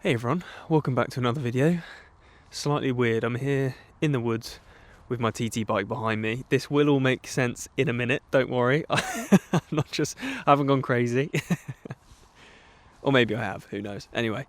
Hey everyone, welcome back to another video. Slightly weird, I'm here in the woods with my TT bike behind me. This will all make sense in a minute, don't worry. I haven't gone crazy. Or maybe I have, who knows. Anyway,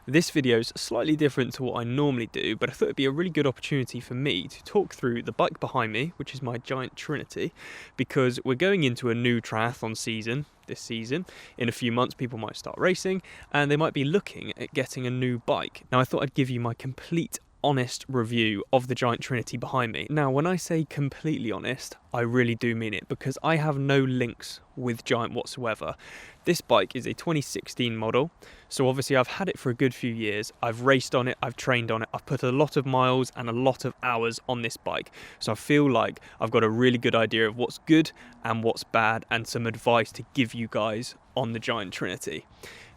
this video is slightly different to what I normally do, but I thought it'd be a really good opportunity for me to talk through the bike behind me, which is my giant Trinity, because we're going into a new triathlon season. This season, in a few months, people might start racing and they might be looking at getting a new bike. Now, I thought I'd give you my complete honest review of the giant Trinity behind me. Now, when I say completely honest, I really do mean it, because I have no links with Giant whatsoever. This bike is a 2016 model, so obviously I've had it for a good few years. I've raced on it, I've trained on it, I've put a lot of miles and a lot of hours on this bike, so I feel like I've got a really good idea of what's good and what's bad, and some advice to give you guys on the giant Trinity.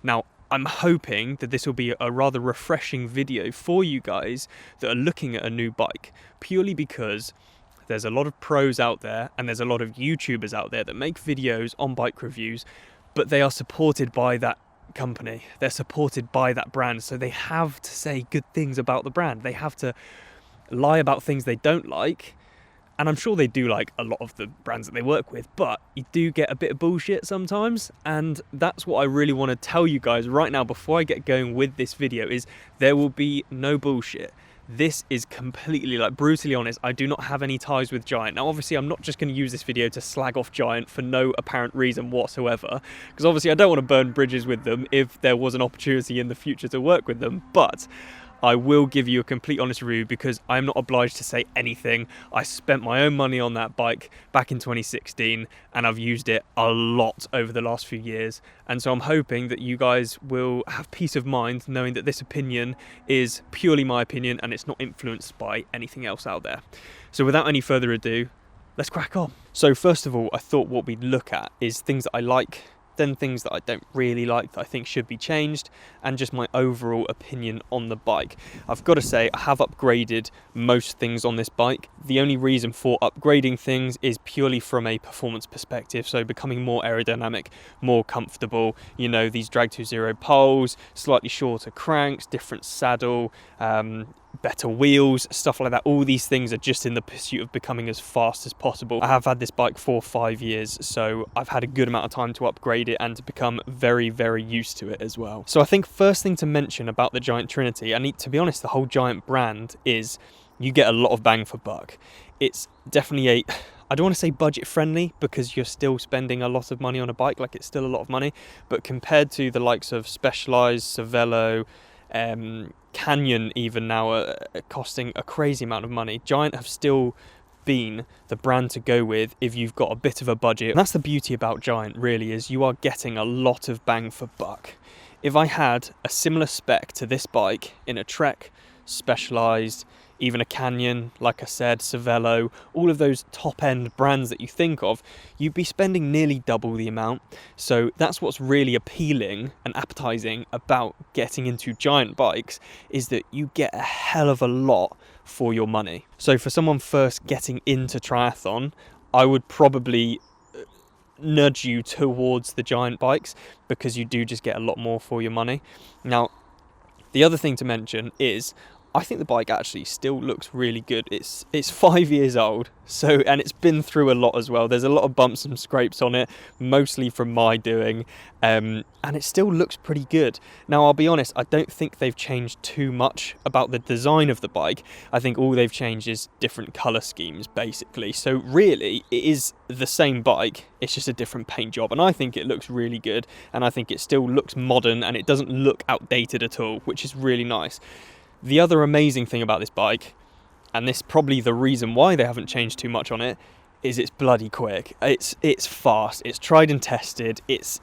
Now, I'm hoping that this will be a rather refreshing video for you guys that are looking at a new bike, purely because there's a lot of pros out there and there's a lot of YouTubers out there that make videos on bike reviews, but they are supported by that company. They're supported by that brand, so they have to say good things about the brand. They have to lie about things they don't like. And I'm sure they do like a lot of the brands that they work with, but you do get a bit of bullshit sometimes. And that's what I really want to tell you guys right now before I get going with this video, is there will be no bullshit. This is completely, brutally honest. I do not have any ties with Giant. Now, obviously, I'm not just going to use this video to slag off Giant for no apparent reason whatsoever, because obviously I don't want to burn bridges with them if there was an opportunity in the future to work with them. But I will give you a complete honest review, because I'm not obliged to say anything. I spent my own money on that bike back in 2016 and I've used it a lot over the last few years. And so I'm hoping that you guys will have peace of mind knowing that this opinion is purely my opinion and it's not influenced by anything else out there. So without any further ado, let's crack on. So first of all, I thought what we'd look at is things that I like, then things that I don't really like that I think should be changed, and just my overall opinion on the bike. I've got to say, I have upgraded most things on this bike. The only reason for upgrading things is purely from a performance perspective, so becoming more aerodynamic, more comfortable, you know, these Drag20 poles, slightly shorter cranks, different saddle, better wheels, stuff like that. All these things are just in the pursuit of becoming as fast as possible. I have had this bike for 5 years, so I've had a good amount of time to upgrade it and to become very, very used to it as well. So I think first thing to mention about the Giant Trinity, and to be honest, the whole Giant brand, is you get a lot of bang for buck. It's definitely I don't want to say budget friendly, because you're still spending a lot of money on a bike, like it's still a lot of money, but compared to the likes of Specialized, Cervelo, Canyon even now are costing a crazy amount of money, Giant have still been the brand to go with if you've got a bit of a budget. And that's the beauty about Giant, really, is you are getting a lot of bang for buck. If I had a similar spec to this bike in a Trek, Specialized, even a Canyon, like I said, Cervelo, all of those top-end brands that you think of, you'd be spending nearly double the amount. So that's what's really appealing and appetizing about getting into Giant bikes, is that you get a hell of a lot for your money. So for someone first getting into triathlon, I would probably nudge you towards the Giant bikes, because you do just get a lot more for your money. Now, the other thing to mention is, I think the bike actually still looks really good. It's 5 years old, and it's been through a lot as well. There's a lot of bumps and scrapes on it, mostly from my doing, and it still looks pretty good. Now, I'll be honest, I don't think they've changed too much about the design of the bike. I think all they've changed is different colour schemes, basically. So really, it is the same bike, it's just a different paint job, and I think it looks really good, and I think it still looks modern, and it doesn't look outdated at all, which is really nice. The other amazing thing about this bike, and this is probably the reason why they haven't changed too much on it, is it's bloody quick. It's fast. It's tried and tested. It's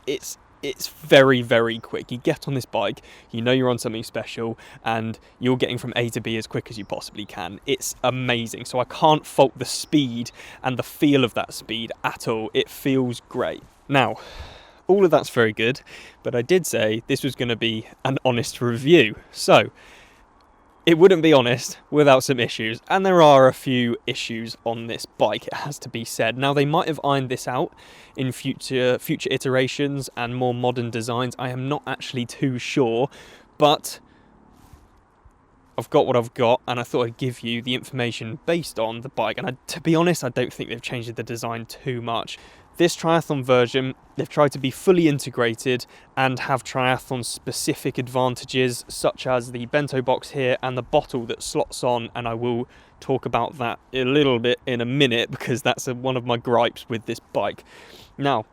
very, very quick. You get on this bike, you know you're on something special, and you're getting from A to B as quick as you possibly can. It's amazing. So I can't fault the speed and the feel of that speed at all. It feels great. Now, all of that's very good, but I did say this was going to be an honest review. So it wouldn't be honest without some issues, and there are a few issues on this bike, it has to be said. Now, they might have ironed this out in future iterations and more modern designs. I am not actually too sure, but I've got what I've got, and I thought I'd give you the information based on the bike. And to be honest, I don't think they've changed the design too much. This triathlon version, they've tried to be fully integrated and have triathlon specific advantages, such as the bento box here and the bottle that slots on, and I will talk about that a little bit in a minute, because that's one of my gripes with this bike. Now,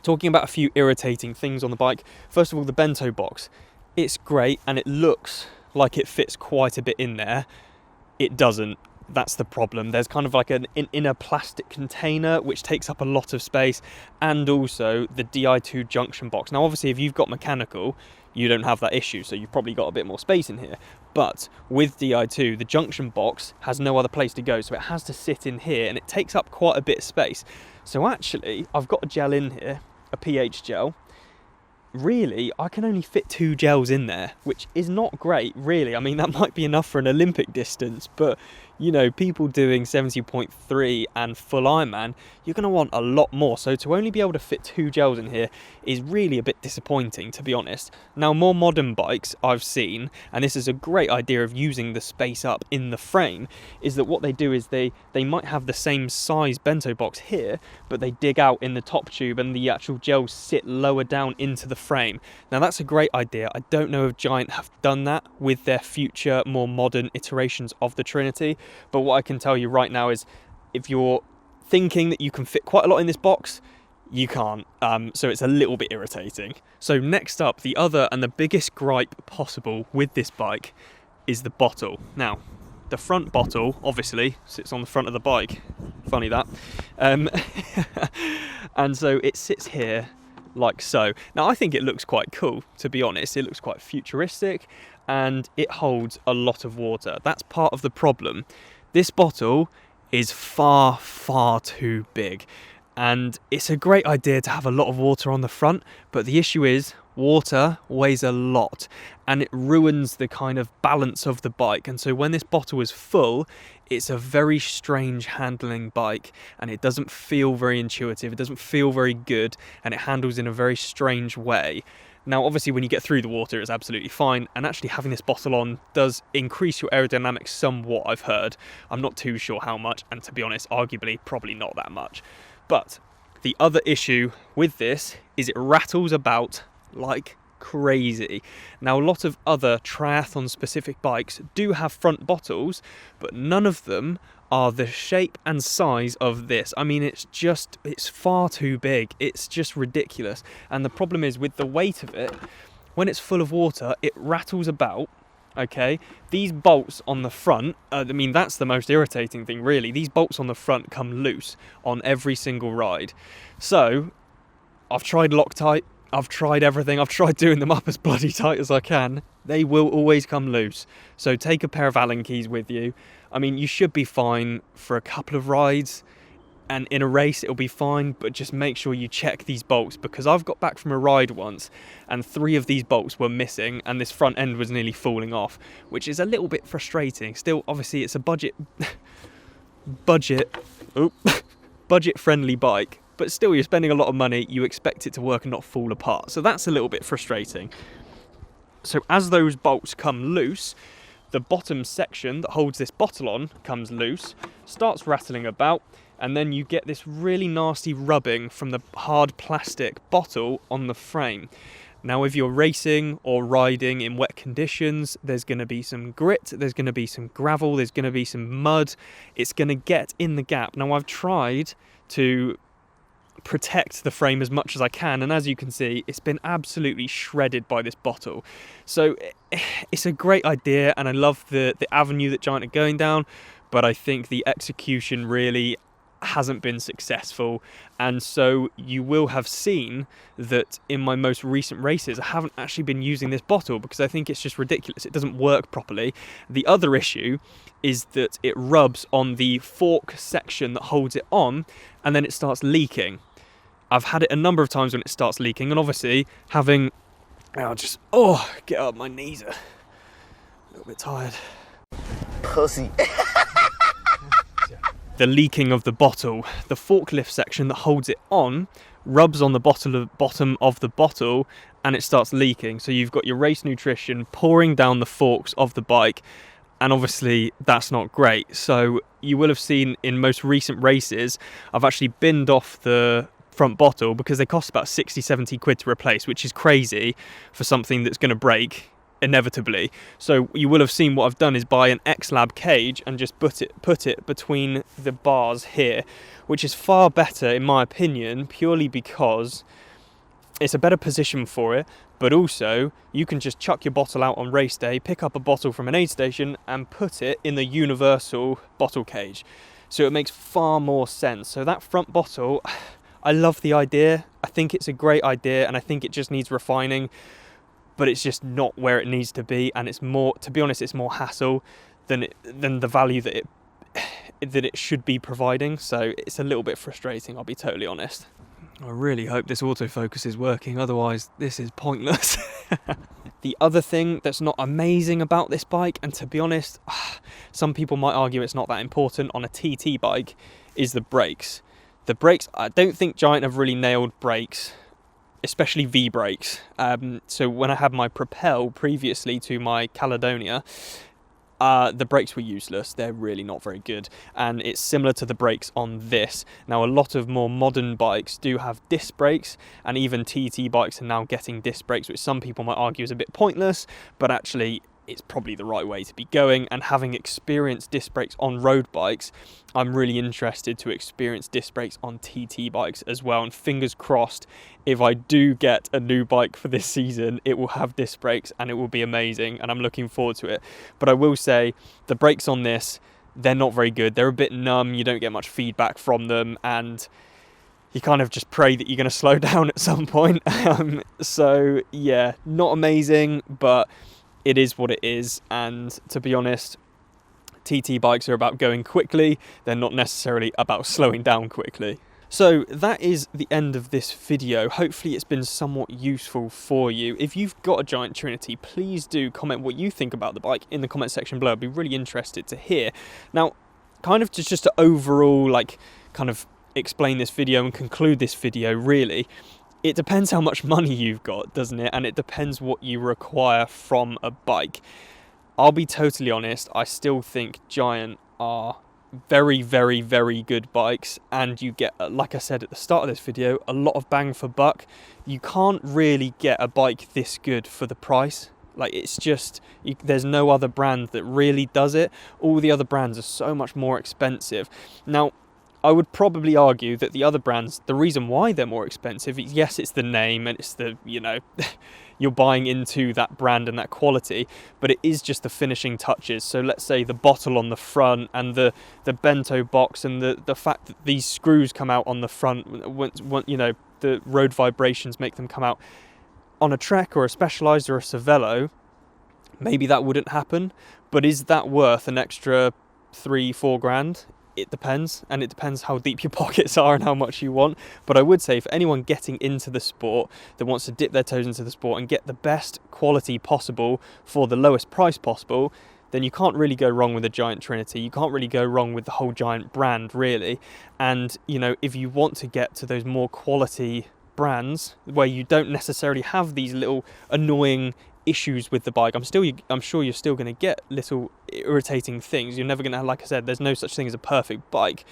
talking about a few irritating things on the bike. First of all, the bento box. It's great and it looks like it fits quite a bit in there. It doesn't. That's the problem. There's kind of like an inner plastic container which takes up a lot of space, and also the Di2 junction box. Now obviously if you've got mechanical, you don't have that issue, so you've probably got a bit more space in here. But with Di2, the junction box has no other place to go, so it has to sit in here, and it takes up quite a bit of space. So actually, I've got a gel in here, a pH gel. Really, I can only fit 2 gels in there, which is not great, really. I mean, that might be enough for an Olympic distance, but, you know, people doing 70.3 and full Ironman, you're going to want a lot more. So to only be able to fit 2 gels in here is really a bit disappointing, to be honest. Now, more modern bikes I've seen, and this is a great idea of using the space up in the frame, is that what they do is they might have the same size bento box here, but they dig out in the top tube and the actual gels sit lower down into the frame. Now that's a great idea. I don't know if Giant have done that with their future more modern iterations of the Trinity, but what I can tell you right now is if you're thinking that you can fit quite a lot in this box, you can't, so it's a little bit irritating. So next up, the other and the biggest gripe possible with this bike is the bottle. Now the front bottle obviously sits on the front of the bike, funny that, and so it sits here like so. Now I think it looks quite cool, to be honest. It looks quite futuristic and it holds a lot of water. That's part of the problem. This bottle is far too big, and it's a great idea to have a lot of water on the front, but the issue is water weighs a lot and it ruins the kind of balance of the bike. And so when this bottle is full, it's a very strange handling bike, and it doesn't feel very intuitive, it doesn't feel very good, and it handles in a very strange way. Now obviously when you get through the water it's absolutely fine, and actually having this bottle on does increase your aerodynamics somewhat, I've heard. I'm not too sure how much, and to be honest, arguably probably not that much. But the other issue with this is it rattles about like crazy. Now a lot of other triathlon specific bikes do have front bottles, but none of them are the shape and size of this. I mean, it's far too big. It's just ridiculous. And the problem is with the weight of it, when it's full of water, it rattles about. Okay, these bolts on the front, I mean, that's the most irritating thing really. These bolts on the front come loose on every single ride. So I've tried Loctite, I've tried everything, I've tried doing them up as bloody tight as I can. They will always come loose. So take a pair of Allen keys with you. I mean, you should be fine for a couple of rides, and in a race it'll be fine, but just make sure you check these bolts, because I've got back from a ride once and 3 of these bolts were missing and this front end was nearly falling off, which is a little bit frustrating. Still, obviously it's a budget friendly bike, but still you're spending a lot of money, you expect it to work and not fall apart, so that's a little bit frustrating. So as those bolts come loose, the bottom section that holds this bottle on comes loose, starts rattling about, and then you get this really nasty rubbing from the hard plastic bottle on the frame. Now if you're racing or riding in wet conditions, there's going to be some grit, there's going to be some gravel, there's going to be some mud, it's going to get in the gap. Now I've tried to protect the frame as much as I can, and as you can see, it's been absolutely shredded by this bottle. So it's a great idea, and I love the avenue that Giant are going down, but I think the execution really hasn't been successful. And so you will have seen that in my most recent races I haven't actually been using this bottle, because I think it's just ridiculous. It doesn't work properly. The other issue is that it rubs on the fork section that holds it on, and then it starts leaking. I've had it a number of times when it starts leaking, and obviously having, get up, my knees are a little bit tired. Pussy. The leaking of the bottle, the forklift section that holds it on rubs on the bottom of the bottle, and it starts leaking. So you've got your race nutrition pouring down the forks of the bike, and obviously that's not great. So you will have seen in most recent races, I've actually binned off the front bottle because they cost about 60-70 quid to replace, which is crazy for something that's going to break inevitably. So you will have seen what I've done is buy an X-Lab cage and just put it between the bars here, which is far better in my opinion, purely because it's a better position for it, but also you can just chuck your bottle out on race day, pick up a bottle from an aid station and put it in the universal bottle cage. So it makes far more sense. So that front bottle, I love the idea. I think it's a great idea, and I think it just needs refining, but it's just not where it needs to be, and it's more, to be honest, it's more hassle than the value that it should be providing. So it's a little bit frustrating, I'll be totally honest. I really hope this autofocus is working, otherwise this is pointless. The other thing that's not amazing about this bike, and to be honest, some people might argue it's not that important on a TT bike, is the brakes. The brakes, I don't think Giant have really nailed brakes, especially V brakes. So when I had my Propel previously to my Caledonia, the brakes were useless. They're really not very good, and it's similar to the brakes on this. Now, a lot of more modern bikes do have disc brakes, and even TT bikes are now getting disc brakes, which some people might argue is a bit pointless, but actually it's probably the right way to be going. And having experienced disc brakes on road bikes, I'm really interested to experience disc brakes on TT bikes as well. And fingers crossed, if I do get a new bike for this season, it will have disc brakes and it will be amazing, and I'm looking forward to it. But I will say, the brakes on this, they're not very good. They're a bit numb, you don't get much feedback from them, and you kind of just pray that you're going to slow down at some point. So yeah, not amazing, but it is what it is. And to be honest, TT bikes are about going quickly. They're not necessarily about slowing down quickly. So that is the end of this video. Hopefully it's been somewhat useful for you. If you've got a Giant Trinity, please do comment what you think about the bike in the comment section below. I'd be really interested to hear. Now, kind of just to overall, kind of explain this video and conclude this video, really, it depends how much money you've got, doesn't it? And it depends what you require from a bike. I'll be totally honest, I still think Giant are very, very, very good bikes, and you get, like I said at the start of this video, a lot of bang for buck. You can't really get a bike this good for the price. It's just, there's no other brand that really does it. All the other brands are so much more expensive. Now, I would probably argue that the other brands, the reason why they're more expensive, yes, it's the name and it's the, you're buying into that brand and that quality, but it is just the finishing touches. So let's say the bottle on the front and the bento box, and the fact that these screws come out on the front, the road vibrations make them come out. On a Trek or a Specialized or a Cervelo, maybe that wouldn't happen, but is that worth an extra 3-4 grand? It depends, and it depends how deep your pockets are and how much you want. But I would say, for anyone getting into the sport that wants to dip their toes into the sport and get the best quality possible for the lowest price possible, then you can't really go wrong with a Giant Trinity. You can't really go wrong with the whole Giant brand, really. And, if you want to get to those more quality brands where you don't necessarily have these little annoying issues with the bike, I'm sure you're still going to get little irritating things. You're never going to, like I said, there's no such thing as a perfect bike.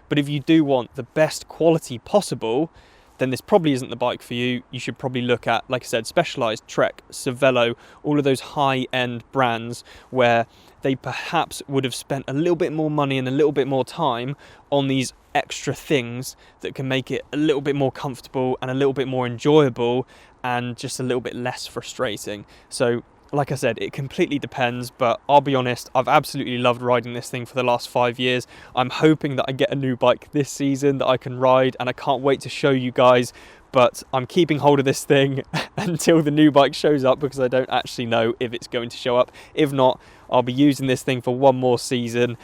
But if you do want the best quality possible, then this probably isn't the bike for you. You should probably look at, like I said, Specialized, Trek, Cervelo, all of those high-end brands where they perhaps would have spent a little bit more money and a little bit more time on these extra things that can make it a little bit more comfortable and a little bit more enjoyable and just a little bit less frustrating. So, like I said, it completely depends, but I'll be honest, I've absolutely loved riding this thing for the last 5 years. I'm hoping that I get a new bike this season that I can ride, and I can't wait to show you guys, but I'm keeping hold of this thing until the new bike shows up, because I don't actually know if it's going to show up. If not, I'll be using this thing for one more season,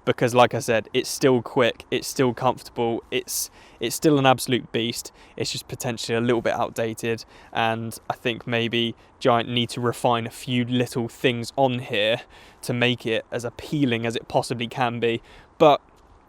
because like I said, it's still quick, it's still comfortable, it's still an absolute beast. It's just potentially a little bit outdated, and I think maybe Giant need to refine a few little things on here to make it as appealing as it possibly can be. But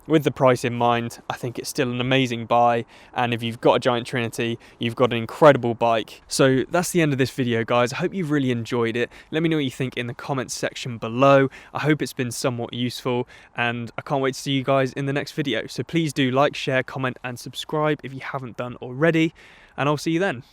with the price in mind, I think it's still an amazing buy, and if you've got a giant Trinity, you've got an incredible bike. So that's the end of this video, guys. I hope you've really enjoyed it. Let me know what you think in the comments section below. I hope it's been somewhat useful, and I can't wait to see you guys in the next video. So please do like, share, comment and subscribe if you haven't done already, and I'll see you then.